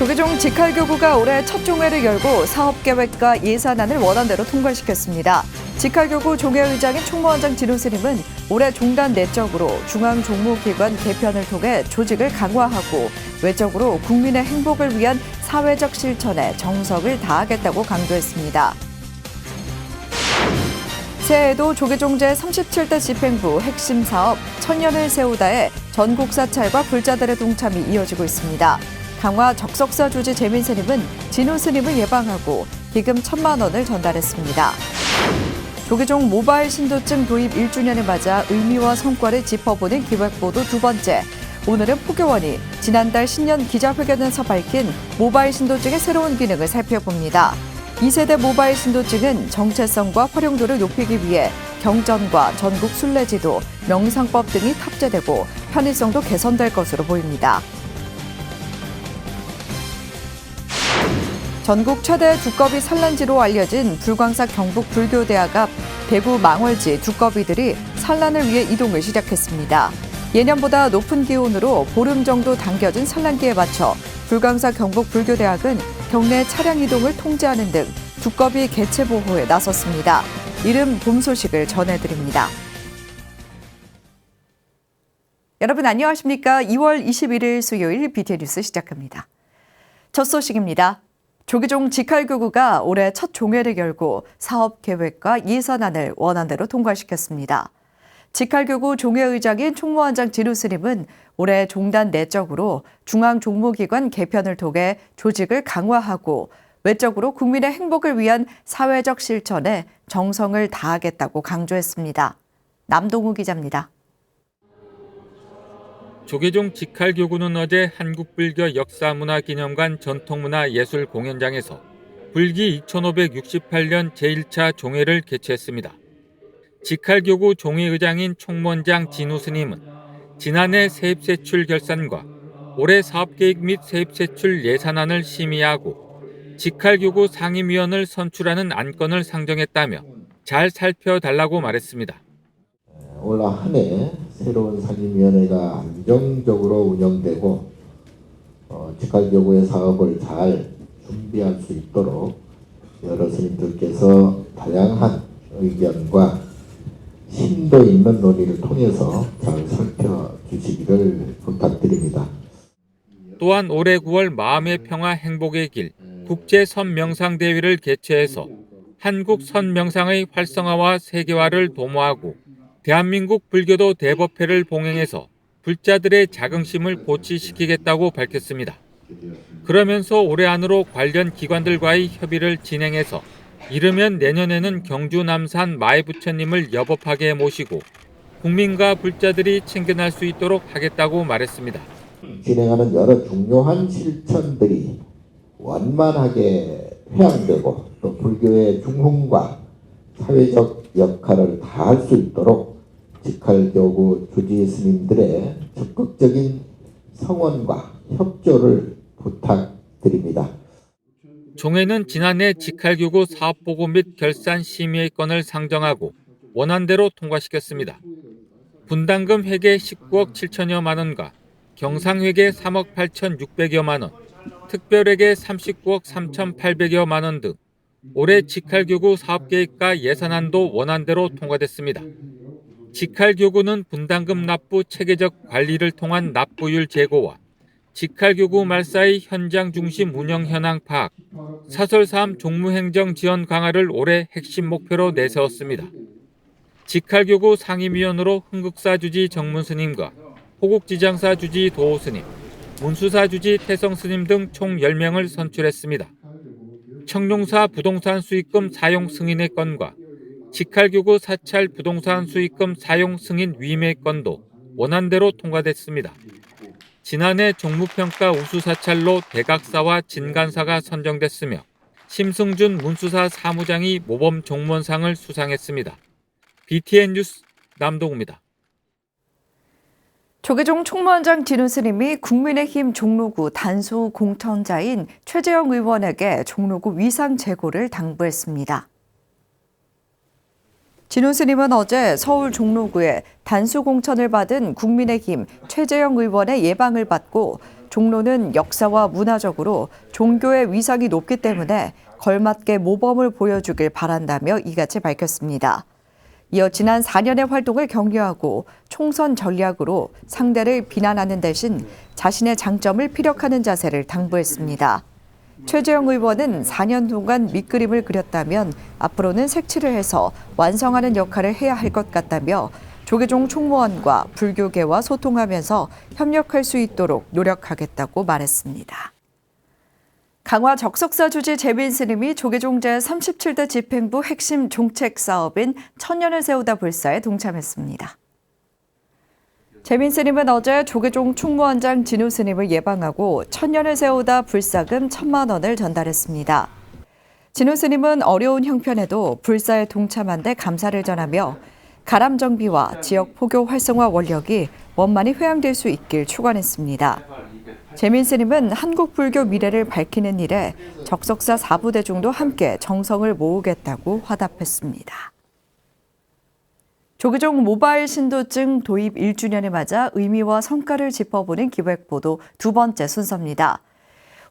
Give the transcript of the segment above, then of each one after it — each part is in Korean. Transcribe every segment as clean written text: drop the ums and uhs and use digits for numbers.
조계종 직할교구가 올해 첫 종회를 열고 사업계획과 예산안을 원안대로 통과시켰습니다. 직할교구 종회의장인 총무원장 진우 스님은 올해 종단 내적으로 중앙종무기관 개편을 통해 조직을 강화하고 외적으로 국민의 행복을 위한 사회적 실천에 정성을 다하겠다고 강조했습니다. 새해에도 조계종 제37대 집행부 핵심 사업 천년을 세우다에 전국 사찰과 불자들의 동참이 이어지고 있습니다. 강화 적석사 주지 재민 스님은 진우 스님을 예방하고 기금 1,000만 원을 전달했습니다. 조계종 모바일 신도증 도입 1주년을 맞아 의미와 성과를 짚어보는 기획보도 두 번째. 오늘은 포교원이 지난달 신년 기자회견에서 밝힌 모바일 신도증의 새로운 기능을 살펴봅니다. 2세대 모바일 신도증은 정체성과 활용도를 높이기 위해 경전과 전국 순례지도, 명상법 등이 탑재되고 편의성도 개선될 것으로 보입니다. 전국 최대 두꺼비 산란지로 알려진 불광사 경북불교대학 앞 대구 망월지 두꺼비들이 산란을 위해 이동을 시작했습니다. 예년보다 높은 기온으로 보름 정도 당겨진 산란기에 맞춰 불광사 경북불교대학은 경내 차량 이동을 통제하는 등 두꺼비 개체 보호에 나섰습니다. 이른 봄 소식을 전해드립니다. 여러분 안녕하십니까? 2월 21일 수요일 BTN 뉴스 시작합니다. 첫 소식입니다. 조계종 직할교구가 올해 첫 종회를 열고 사업 계획과 예산안을 원안대로 통과시켰습니다. 직할교구 종회의장인 총무원장 진우 스님은 올해 종단 내적으로 중앙종무기관 개편을 통해 조직을 강화하고 외적으로 국민의 행복을 위한 사회적 실천에 정성을 다하겠다고 강조했습니다. 남동우 기자입니다. 조계종 직할교구는 어제 한국불교 역사문화기념관 전통문화예술공연장에서 불기 2568년 제1차 종회를 개최했습니다. 직할교구 종회의장인 총무원장 진우 스님은 지난해 세입세출 결산과 올해 사업계획 및 세입세출 예산안을 심의하고 직할교구 상임위원을 선출하는 안건을 상정했다며 잘 살펴달라고 말했습니다. 올 한 해 새로운 상임위원회가 안정적으로 운영되고 직할교구의 사업을 잘 준비할 수 있도록 여러 스님들께서 다양한 의견과 심도 있는 논의를 통해서 잘 살펴주시기를 부탁드립니다. 또한 올해 9월 마음의 평화 행복의 길 국제선명상대회를 개최해서 한국 선명상의 활성화와 세계화를 도모하고 대한민국 불교도 대법회를 봉행해서 불자들의 자긍심을 고취시키겠다고 밝혔습니다. 그러면서 올해 안으로 관련 기관들과의 협의를 진행해서 이르면 내년에는 경주 남산 마애부처님을 여법하게 모시고 국민과 불자들이 챙겨날 수 있도록 하겠다고 말했습니다. 진행하는 여러 중요한 실천들이 원만하게 회항되고 또 불교의 중흥과 사회적 역할을 다할 수 있도록 직할교구 주지 스님들의 적극적인 성원과 협조를 부탁드립니다. 종회는 지난해 직할교구 사업보고 및 결산 심의의 건을 상정하고 원안대로 통과시켰습니다. 분담금 회계 19억 7천여만 원과 경상회계 3억 8,600여만 원, 특별회계 39억 3,800여만 원 등 올해 직할교구 사업계획과 예산안도 원안대로 통과됐습니다. 직할교구는 분담금 납부 체계적 관리를 통한 납부율 제고와 직할교구 말사의 현장 중심 운영 현황 파악, 사설사암 종무행정 지원 강화를 올해 핵심 목표로 내세웠습니다. 직할교구 상임위원으로 흥국사 주지 정문 스님과 호국지장사 주지 도호 스님, 문수사 주지 태성 스님 등 총 10명을 선출했습니다. 청룡사 부동산 수익금 사용 승인의 건과 직할교구 사찰 부동산 수익금 사용 승인 위임의 건도 원안대로 통과됐습니다. 지난해 종무평가 우수사찰로 대각사와 진간사가 선정됐으며 심승준 문수사 사무장이 모범 종무원상을 수상했습니다. BTN 뉴스 남동우입니다. 조계종 총무원장 진우 스님이 국민의힘 종로구 단수 공천자인 최재형 의원에게 종로구 위상 제고를 당부했습니다. 진우 스님은 어제 서울 종로구에 단수 공천을 받은 국민의힘 최재형 의원의 예방을 받고 종로는 역사와 문화적으로 종교의 위상이 높기 때문에 걸맞게 모범을 보여주길 바란다며 이같이 밝혔습니다. 이어 지난 4년의 활동을 격려하고 총선 전략으로 상대를 비난하는 대신 자신의 장점을 피력하는 자세를 당부했습니다. 최재형 의원은 4년 동안 밑그림을 그렸다면 앞으로는 색칠을 해서 완성하는 역할을 해야 할 것 같다며 조계종 총무원과 불교계와 소통하면서 협력할 수 있도록 노력하겠다고 말했습니다. 강화 적석사 주지 재민 스님이 조계종 제37대 집행부 핵심 종책 사업인 천년을 세우다 불사에 동참했습니다. 재민 스님은 어제 조계종 충무원장 진우 스님을 예방하고 천년을 세우다 불사금 1,000만 원을 전달했습니다. 진우 스님은 어려운 형편에도 불사에 동참한 데 감사를 전하며 가람 정비와 지역 포교 활성화 원력이 원만히 회양될 수 있길 축원했습니다. 재민 스님은 한국 불교 미래를 밝히는 일에 적석사 4부대중도 함께 정성을 모으겠다고 화답했습니다. 조계종 모바일 신도증 도입 1주년을 맞아 의미와 성과를 짚어보는 기획보도 두 번째 순서입니다.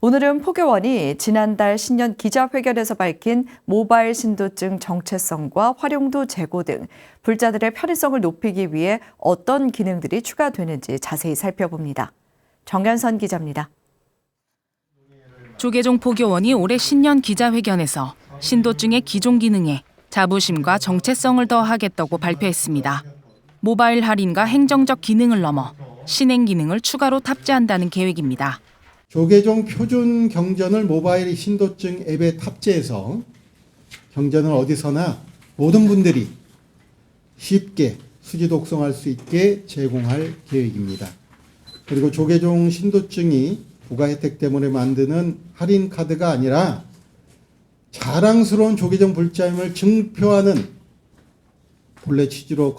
오늘은 포교원이 지난달 신년 기자회견에서 밝힌 모바일 신도증 정체성과 활용도 제고 등 불자들의 편의성을 높이기 위해 어떤 기능들이 추가되는지 자세히 살펴봅니다. 정연선 기자입니다. 조계종 포교원이 올해 신년 기자회견에서 신도증의 기존 기능에 자부심과 정체성을 더하겠다고 발표했습니다. 모바일 할인과 행정적 기능을 넘어 신행 기능을 추가로 탑재한다는 계획입니다. 조계종 표준 경전을 모바일 신도증 앱에 탑재해서 경전을 어디서나 모든 분들이 쉽게 수지 독송할 수 있게 제공할 계획입니다. 그리고 조계종 신도증이 부가 혜택 때문에 만드는 할인 카드가 아니라 자랑스러운 조계종 불자임을 증표하는 본래 취지로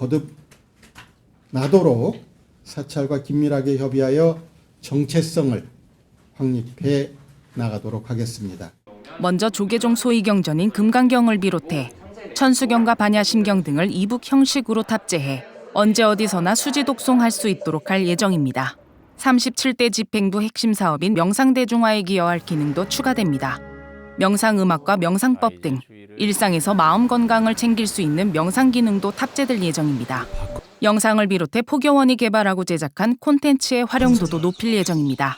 거듭나도록 사찰과 긴밀하게 협의하여 정체성을 확립해 나가도록 하겠습니다. 먼저 조계종 소위경전인 금강경을 비롯해 천수경과 반야심경 등을 이북 형식으로 탑재해 언제 어디서나 수지 독송할 수 있도록 할 예정입니다. 37대 집행부 핵심 사업인 명상대중화에 기여할 기능도 추가됩니다. 명상음악과 명상법 등 일상에서 마음 건강을 챙길 수 있는 명상 기능도 탑재될 예정입니다. 영상을 비롯해 포교원이 개발하고 제작한 콘텐츠의 활용도도 높일 예정입니다.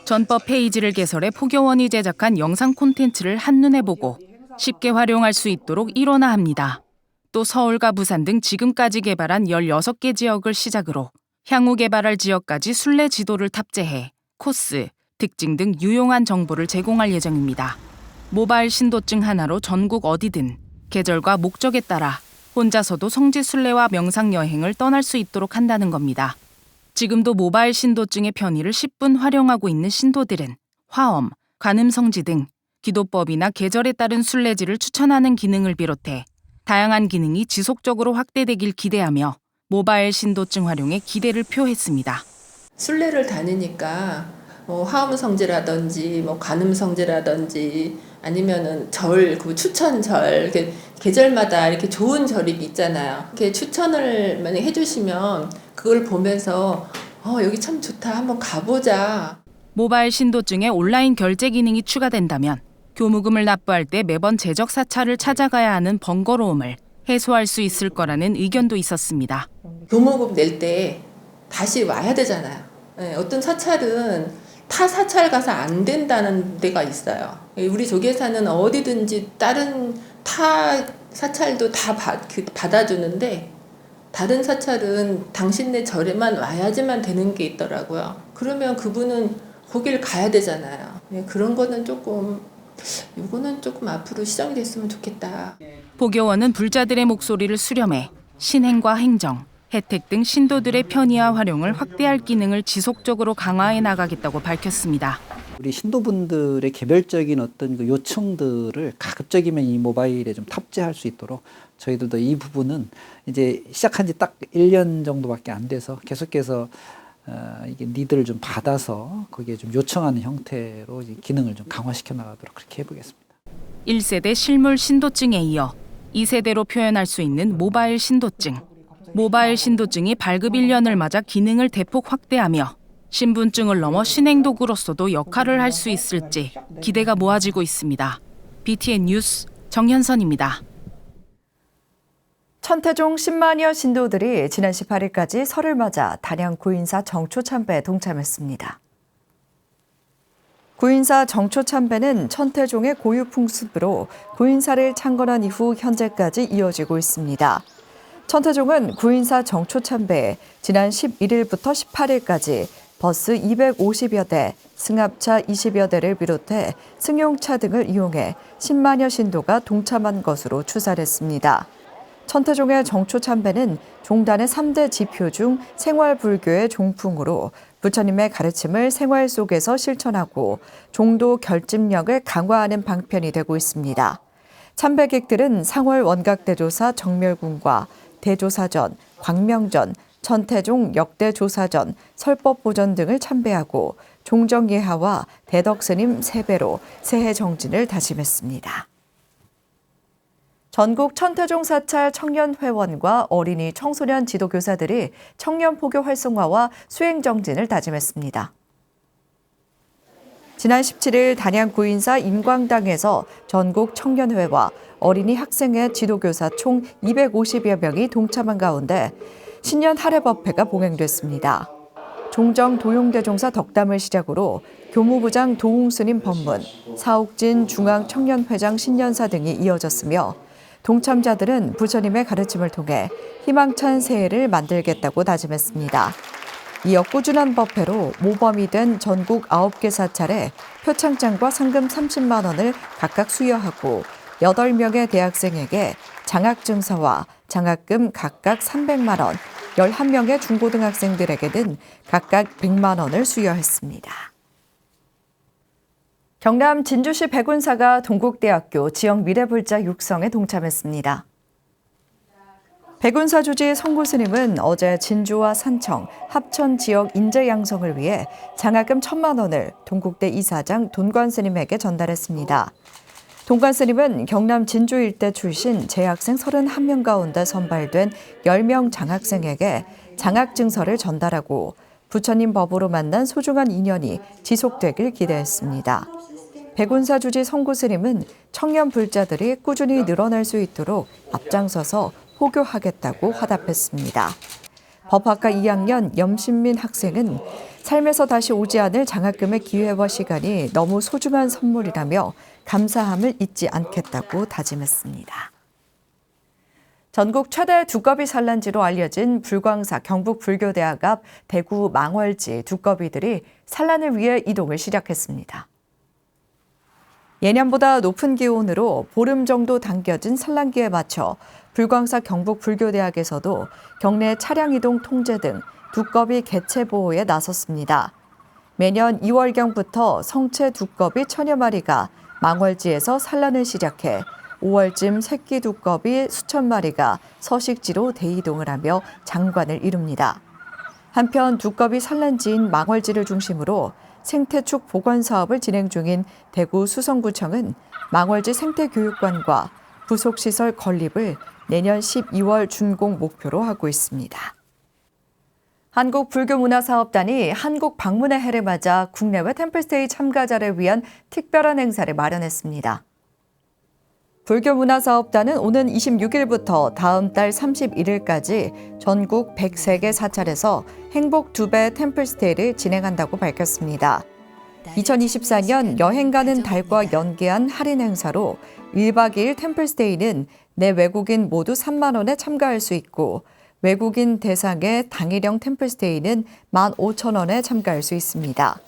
전법 페이지를 개설해 포교원이 제작한 영상 콘텐츠를 한눈에 보고 쉽게 활용할 수 있도록 일원화합니다. 또 서울과 부산 등 지금까지 개발한 16개 지역을 시작으로 향후 개발할 지역까지 순례 지도를 탑재해 코스, 특징 등 유용한 정보를 제공할 예정입니다. 모바일 신도증 하나로 전국 어디든 계절과 목적에 따라 혼자서도 성지 순례와 명상 여행을 떠날 수 있도록 한다는 겁니다. 지금도 모바일 신도증의 편의를 10분 활용하고 있는 신도들은 화엄, 관음성지 등 기도법이나 계절에 따른 순례지를 추천하는 기능을 비롯해 다양한 기능이 지속적으로 확대되길 기대하며 모바일 신도증 활용에 기대를 표했습니다. 순례를 다니니까 화엄성지라든지 관음성지라든지 아니면은 절, 그 추천절, 이렇게 계절마다 이렇게 좋은 절이 있잖아요. 이렇게 추천을 만약 해주시면 그걸 보면서 여기 참 좋다, 한번 가보자. 모바일 신도증에 온라인 결제 기능이 추가된다면 교무금을 납부할 때 매번 제적 사찰을 찾아가야 하는 번거로움을 해소할 수 있을 거라는 의견도 있었습니다. 교무금 낼 때 다시 와야 되잖아요. 네, 어떤 사찰은 타 사찰 가서 안 된다는 데가 있어요. 우리 조계사는 어디든지 다른 타 사찰도 다 받아주는데 다른 사찰은 당신네 절에만 와야지만 되는 게 있더라고요. 그러면 그분은 거길 가야 되잖아요. 네, 그런 거는 이거는 조금 앞으로 시정이 됐으면 좋겠다. 포교원은 불자들의 목소리를 수렴해 신행과 행정, 혜택 등 신도들의 편의와 활용을 확대할 기능을 지속적으로 강화해 나가겠다고 밝혔습니다. 우리 신도분들의 개별적인 어떤 그 요청들을 가급적이면 이 모바일에 좀 탑재할 수 있도록 저희들도 이 부분은 이제 시작한 지 딱 1년 정도밖에 안 돼서 계속해서 이게 니드를 좀 받아서 거기에 좀 요청하는 형태로 기능을 좀 강화시켜 나가도록 그렇게 해보겠습니다. 1세대 실물 신도증에 이어 2세대로 표현할 수 있는 모바일 신도증. 모바일 신도증이 발급 1년을 맞아 기능을 대폭 확대하며 신분증을 넘어 신행도구로서도 역할을 할 수 있을지 기대가 모아지고 있습니다. BTN 뉴스 정현선입니다. 천태종 10만여 신도들이 지난 18일까지 설을 맞아 단양 구인사 정초참배에 동참했습니다. 구인사 정초참배는 천태종의 고유 풍습으로 구인사를 창건한 이후 현재까지 이어지고 있습니다. 천태종은 구인사 정초참배에 지난 11일부터 18일까지 버스 250여 대, 승합차 20여 대를 비롯해 승용차 등을 이용해 10만여 신도가 동참한 것으로 추산했습니다. 천태종의 정초참배는 종단의 3대 지표 중 생활불교의 종풍으로 부처님의 가르침을 생활 속에서 실천하고 종도 결집력을 강화하는 방편이 되고 있습니다. 참배객들은 상월 원각대조사 정멸궁과 대조사전, 광명전, 천태종 역대조사전, 설법보전 등을 참배하고 종정예하와 대덕스님 세배로 새해 정진을 다짐했습니다. 전국 천태종 사찰 청년회원과 어린이 청소년 지도교사들이 청년 포교 활성화와 수행 정진을 다짐했습니다. 지난 17일 단양 구인사 임광당에서 전국 청년회와 어린이 학생회 지도교사 총 250여 명이 동참한 가운데 신년 할애법회가 봉행됐습니다. 종정 도용대종사 덕담을 시작으로 교무부장 도웅스님 법문, 사옥진 중앙청년회장 신년사 등이 이어졌으며 동참자들은 부처님의 가르침을 통해 희망찬 새해를 만들겠다고 다짐했습니다. 이어 꾸준한 법회로 모범이 된 전국 9개 사찰에 표창장과 상금 30만 원을 각각 수여하고 8명의 대학생에게 장학증서와 장학금 각각 300만 원, 11명의 중고등학생들에게는 각각 100만 원을 수여했습니다. 경남 진주시 백운사가 동국대학교 지역 미래불자 육성에 동참했습니다. 백운사 주지 성구스님은 어제 진주와 산청, 합천 지역 인재 양성을 위해 장학금 1,000만 원을 동국대 이사장 돈관스님에게 전달했습니다. 돈관스님은 경남 진주 일대 출신 재학생 31명 가운데 선발된 10명 장학생에게 장학증서를 전달하고 부처님 법으로 만난 소중한 인연이 지속되길 기대했습니다. 백운사 주지 성구스님은 청년 불자들이 꾸준히 늘어날 수 있도록 앞장서서 포교하겠다고 화답했습니다. 법학과 2학년 염신민 학생은 삶에서 다시 오지 않을 장학금의 기회와 시간이 너무 소중한 선물이라며 감사함을 잊지 않겠다고 다짐했습니다. 전국 최대 두꺼비 산란지로 알려진 불광사 경북불교대학 앞 대구 망월지 두꺼비들이 산란을 위해 이동을 시작했습니다. 예년보다 높은 기온으로 보름 정도 당겨진 산란기에 맞춰 불광사 경북불교대학에서도 경내 차량 이동 통제 등 두꺼비 개체 보호에 나섰습니다. 매년 2월경부터 성체 두꺼비 1000여 마리가 망월지에서 산란을 시작해 5월쯤 새끼 두꺼비 수천 마리가 서식지로 대이동을 하며 장관을 이룹니다. 한편 두꺼비 산란지인 망월지를 중심으로 생태축 보건 사업을 진행 중인 대구 수성구청은 망월지 생태교육관과 부속시설 건립을 내년 12월 준공 목표로 하고 있습니다. 한국불교문화사업단이 한국 방문의 해를 맞아 국내외 템플스테이 참가자를 위한 특별한 행사를 마련했습니다. 불교문화사업단은 오는 26일부터 다음 달 31일까지 전국 103개 사찰에서 행복 2배 템플스테이를 진행한다고 밝혔습니다. 2024년 여행 가는 달과 연계한 할인 행사로 1박 2일 템플스테이는 내 외국인 모두 3만 원에 참가할 수 있고 외국인 대상의 당일형 템플스테이는 15,000원에 참가할 수 있습니다.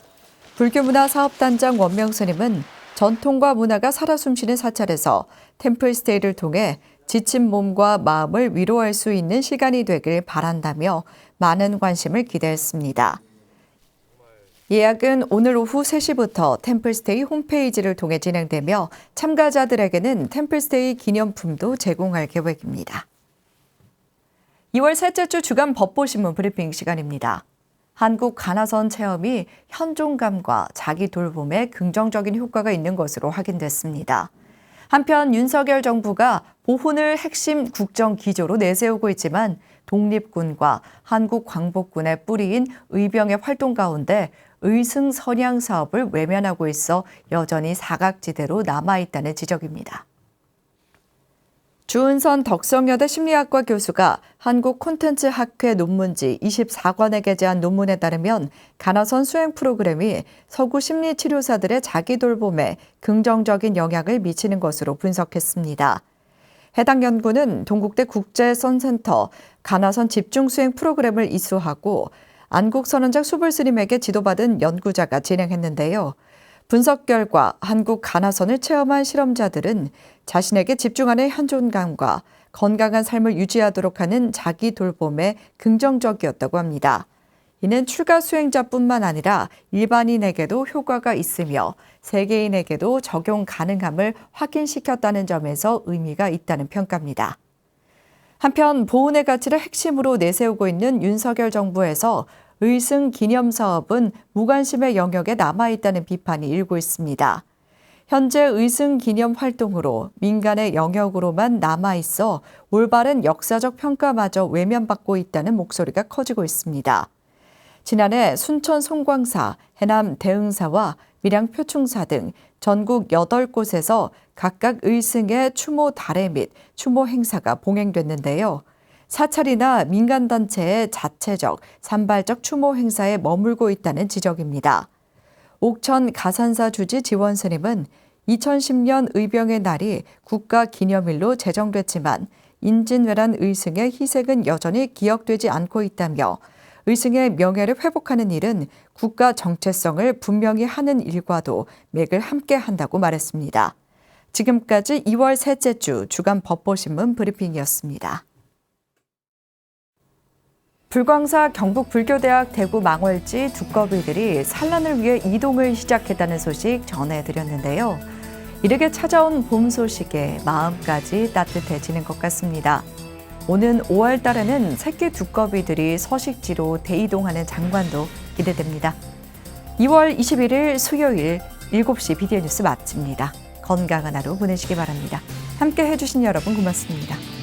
불교문화사업단장 원명스님은 전통과 문화가 살아 숨쉬는 사찰에서 템플스테이를 통해 지친 몸과 마음을 위로할 수 있는 시간이 되길 바란다며 많은 관심을 기대했습니다. 예약은 오늘 오후 3시부터 템플스테이 홈페이지를 통해 진행되며 참가자들에게는 템플스테이 기념품도 제공할 계획입니다. 2월 셋째 주 주간 법보신문 브리핑 시간입니다. 한국 가나선 체험이 현종감과 자기 돌봄에 긍정적인 효과가 있는 것으로 확인됐습니다. 한편 윤석열 정부가 보훈을 핵심 국정 기조로 내세우고 있지만 독립군과 한국광복군의 뿌리인 의병의 활동 가운데 의승 선양 사업을 외면하고 있어 여전히 사각지대로 남아있다는 지적입니다. 주은선 덕성여대 심리학과 교수가 한국콘텐츠학회 논문지 24권에 게재한 논문에 따르면 가나선 수행 프로그램이 서구 심리치료사들의 자기 돌봄에 긍정적인 영향을 미치는 것으로 분석했습니다. 해당 연구는 동국대 국제선센터 가나선 집중수행 프로그램을 이수하고 안국선원장 수불스님에게 지도받은 연구자가 진행했는데요. 분석 결과 한국 가나선을 체험한 실험자들은 자신에게 집중하는 현존감과 건강한 삶을 유지하도록 하는 자기 돌봄에 긍정적이었다고 합니다. 이는 출가 수행자뿐만 아니라 일반인에게도 효과가 있으며 세계인에게도 적용 가능함을 확인시켰다는 점에서 의미가 있다는 평가입니다. 한편 보훈의 가치를 핵심으로 내세우고 있는 윤석열 정부에서 의승 기념 사업은 무관심의 영역에 남아있다는 비판이 일고 있습니다. 현재 의승 기념 활동으로 민간의 영역으로만 남아있어 올바른 역사적 평가마저 외면받고 있다는 목소리가 커지고 있습니다. 지난해 순천 송광사, 해남 대흥사와 밀양 표충사 등 전국 8곳에서 각각 의승의 추모 달회 및 추모 행사가 봉행됐는데요. 사찰이나 민간단체의 자체적, 산발적 추모 행사에 머물고 있다는 지적입니다. 옥천 가산사 주지 지원 스님은 2010년 의병의 날이 국가기념일로 제정됐지만 인진왜란 의승의 희생은 여전히 기억되지 않고 있다며 의승의 명예를 회복하는 일은 국가 정체성을 분명히 하는 일과도 맥을 함께 한다고 말했습니다. 지금까지 2월 셋째 주 주간 법보신문 브리핑이었습니다. 불광사 경북불교대학 대구 망월지 두꺼비들이 산란을 위해 이동을 시작했다는 소식 전해드렸는데요. 이르게 찾아온 봄 소식에 마음까지 따뜻해지는 것 같습니다. 오는 5월 달에는 새끼 두꺼비들이 서식지로 대이동하는 장관도 기대됩니다. 2월 21일 수요일 7시 BDN 뉴스 마칩니다. 건강한 하루 보내시기 바랍니다. 함께 해주신 여러분 고맙습니다.